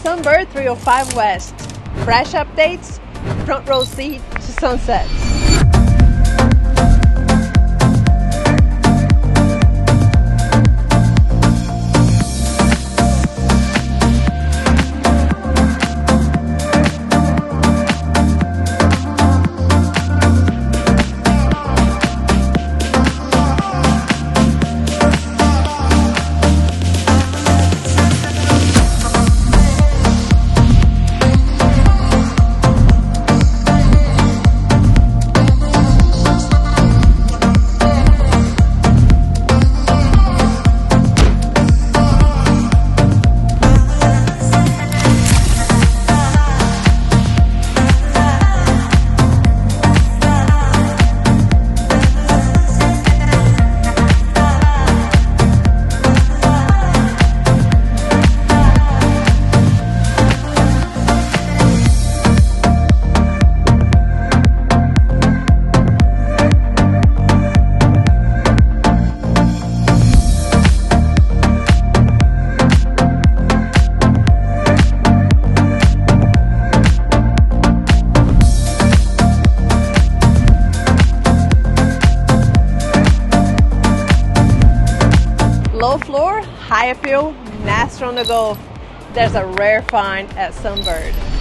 Sunbird 305 West. Fresh updates, front row seat to sunsets. Low floor, high appeal, master on the go. There's a rare find at Sunbird.